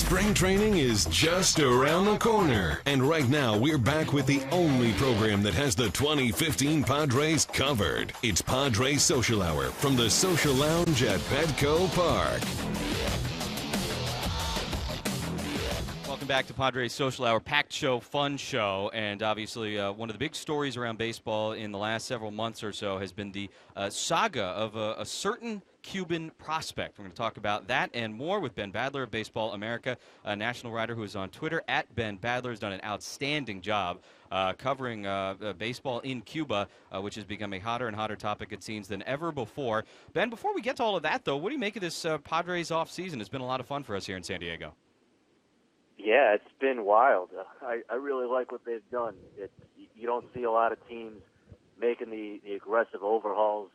Spring training is just around the corner. And right now, we're back with the only program that has the 2015 Padres covered. It's Padres Social Hour from the Social Lounge at Petco Park. Welcome back to Padres Social Hour, packed show, fun show, and obviously one of the big stories around baseball in the last several months or so has been the saga of a certain Cuban prospect. We're going to talk about that and more with Ben Badler of Baseball America, a national writer who is on Twitter at Ben Badler, has done an outstanding job covering baseball in Cuba, which has become a hotter and hotter topic, it seems, than ever before. Ben, before we get to all of that, though, what do you make of this Padres offseason? It's been a lot of fun for us here in San Diego. Yeah, it's been wild. I really like what they've done. You don't see a lot of teams making the aggressive overhauls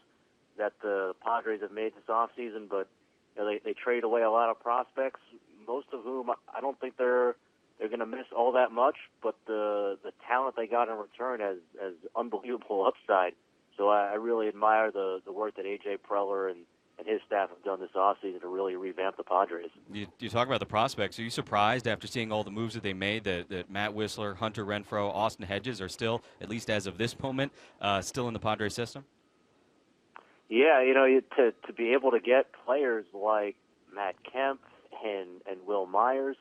that the Padres have made this offseason, but you know, they trade away a lot of prospects, most of whom I don't think they're going to miss all that much, but the talent they got in return has unbelievable upside. So I really admire the work that A.J. Preller and his staff have done this offseason to really revamp the Padres. You talk about the prospects. Are you surprised after seeing all the moves that they made that Matt Whistler, Hunter Renfroe, Austin Hedges are still, at least as of this moment, still in the Padres system? Yeah, you know, to be able to get players like Matt Kemp and Will Myers,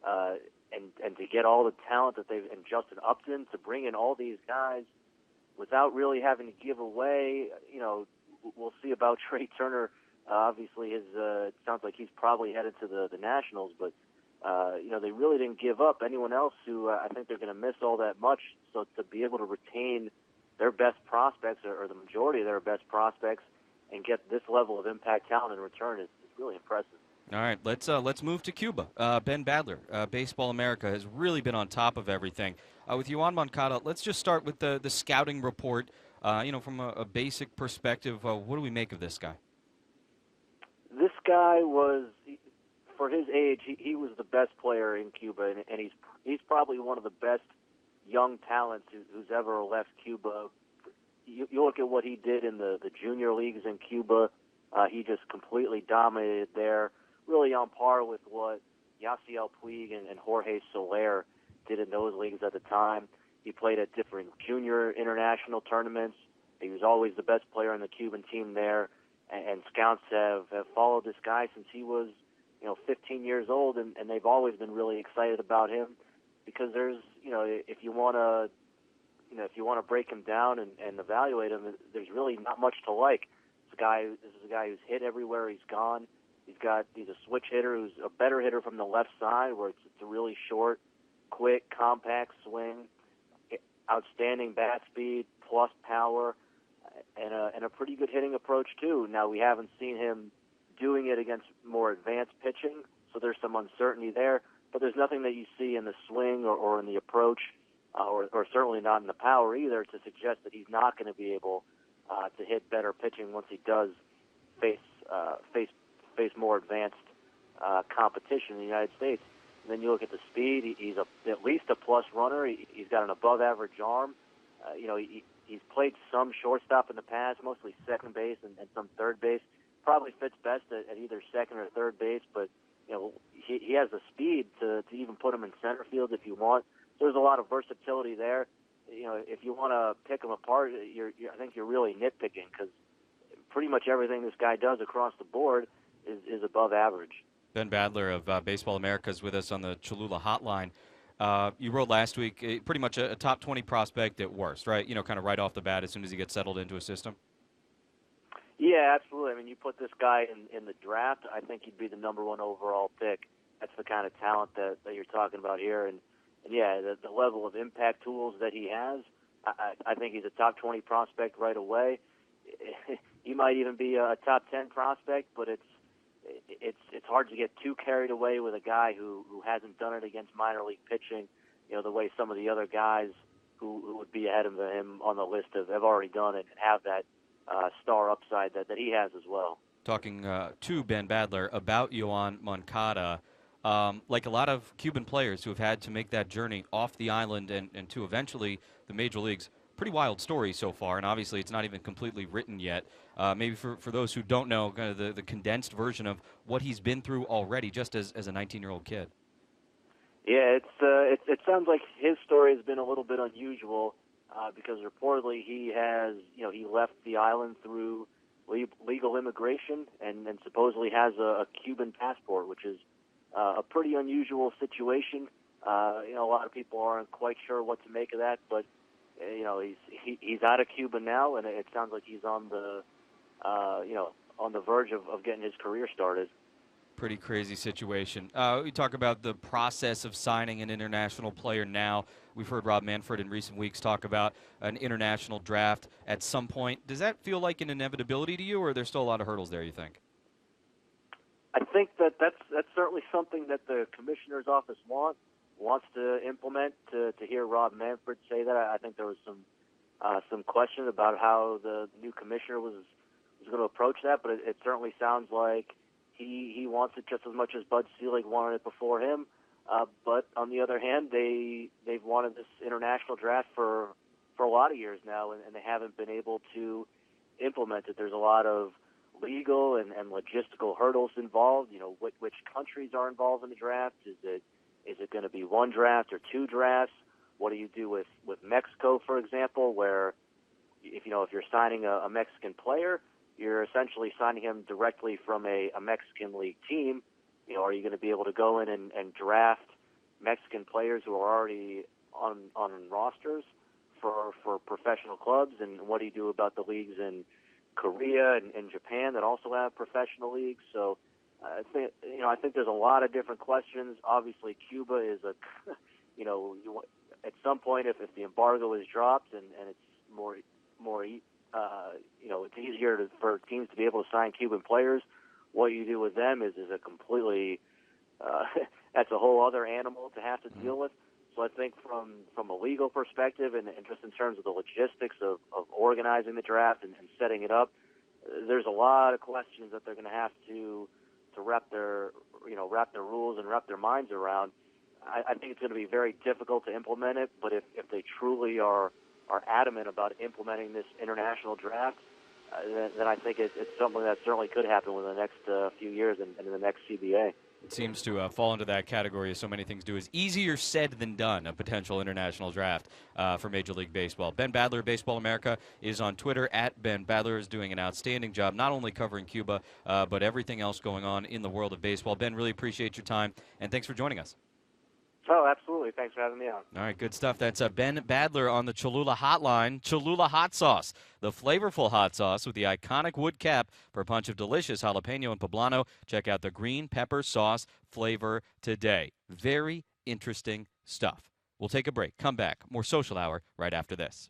and to get all the talent that they've, and Justin Upton, to bring in all these guys without really having to give away, you know, we'll see about Trey Turner. Obviously, it sounds like he's probably headed to the Nationals, but you know, they really didn't give up anyone else who I think they're going to miss all that much. So to be able to retain their best prospects, or the majority of their best prospects, and get this level of impact talent in return is really impressive. All right, let's move to Cuba. Ben Badler, Baseball America, has really been on top of everything. With Yoan Moncada, let's just start with the scouting report. You know, from a basic perspective, what do we make of this guy? This guy was, for his age, he was the best player in Cuba, and he's probably one of the best young talents who's ever left Cuba. You look at what he did in the junior leagues in Cuba. He just completely dominated there, really on par with what Yasiel Puig and Jorge Soler did in those leagues at the time. He played at different junior international tournaments. He was always the best player on the Cuban team there, and scouts have followed this guy since he was, 15 years old, and they've always been really excited about him because there's, if you want to break him down and evaluate him, there's really not much to like. This is a guy who's hit everywhere he's gone. He's a switch hitter who's a better hitter from the left side, where it's a really short, quick, compact swing, outstanding bat speed, plus power, and a pretty good hitting approach too. Now, we haven't seen him doing it against more advanced pitching, so there's some uncertainty there. But there's nothing that you see in the swing or in the approach, or certainly not in the power either, to suggest that he's not going to be able to hit better pitching once he does face more advanced competition in the United States. And then you look at the speed. He's at least a plus runner. He's got an above-average arm. He's played some shortstop in the past, mostly second base and some third base. Probably fits best at either second or third base, but he has the speed to even put him in center field if you want. So there's a lot of versatility there. If you want to pick him apart, I think you're really nitpicking, because pretty much everything this guy does across the board is above average. Ben Badler of Baseball America is with us on the Cholula hotline. You wrote last week pretty much a top 20 prospect at worst, right? Kind of right off the bat as soon as he gets settled into a system. Yeah, absolutely. I mean, you put this guy in the draft, I think he'd be the number one overall pick. That's the kind of talent that you're talking about here. And yeah, the level of impact tools that he has, I think he's a top 20 prospect right away. He might even be a top 10 prospect, but it's hard to get too carried away with a guy who hasn't done it against minor league pitching, the way some of the other guys who would be ahead of him on the list have already done it and have that star upside that he has as well. Talking to Ben Badler about Yoan Moncada, like a lot of Cuban players who have had to make that journey off the island and to eventually the major leagues. Pretty wild story so far, and obviously it's not even completely written yet. Maybe for those who don't know, kind of the condensed version of what he's been through already just as a 19-year-old kid. Yeah, it sounds like his story has been a little bit unusual because reportedly he has, he left the island through legal immigration and supposedly has a Cuban passport, which is a pretty unusual situation. A lot of people aren't quite sure what to make of that, but he's out of Cuba now, and it sounds like he's on the on the verge of getting his career started. Pretty crazy situation. We talk about the process of signing an international player now. We've heard Rob Manfred in recent weeks talk about an international draft at some point. Does that feel like an inevitability to you, or are there still a lot of hurdles there, you think? I think that's certainly something that the commissioner's office wants to implement. To hear Rob Manfred say that, I think there was some question about how the new commissioner was going to approach that, but it certainly sounds like he wants it just as much as Bud Selig wanted it before him. But on the other hand, they've wanted this international draft for a lot of years now, and they haven't been able to implement it. There's a lot of legal and logistical hurdles involved. Which countries are involved in the draft? Is it going to be one draft or two drafts? What do you do with Mexico, for example, where if you're signing a Mexican player, you're essentially signing him directly from a Mexican league team. Are you going to be able to go in and draft Mexican players who are already on rosters for professional clubs? And what do you do about the leagues in Korea and Japan that also have professional leagues? So I think there's a lot of different questions. Obviously, Cuba is at some point if the embargo is dropped and it's more it's easier for teams to be able to sign Cuban players. What you do with them is a completely that's a whole other animal to have to deal with. So I think from a legal perspective and just in terms of the logistics of organizing the draft and setting it up, there's a lot of questions that they're going to have to wrap their rules and wrap their minds around. I think it's going to be very difficult to implement it, but if they truly are adamant about implementing this international draft, then I think it's something that certainly could happen within the next few years and in the next CBA. It seems to fall into that category, as so many things do. Is easier said than done, a potential international draft for Major League Baseball. Ben Badler, Baseball America, is on Twitter. At Ben Badler is doing an outstanding job, not only covering Cuba, but everything else going on in the world of baseball. Ben, really appreciate your time, and thanks for joining us. Oh, absolutely. Thanks for having me on. All right, good stuff. That's Ben Badler on the Cholula Hotline. Cholula Hot Sauce, the flavorful hot sauce with the iconic wood cap for a punch of delicious jalapeno and poblano. Check out the green pepper sauce flavor today. Very interesting stuff. We'll take a break. Come back. More Social Hour right after this.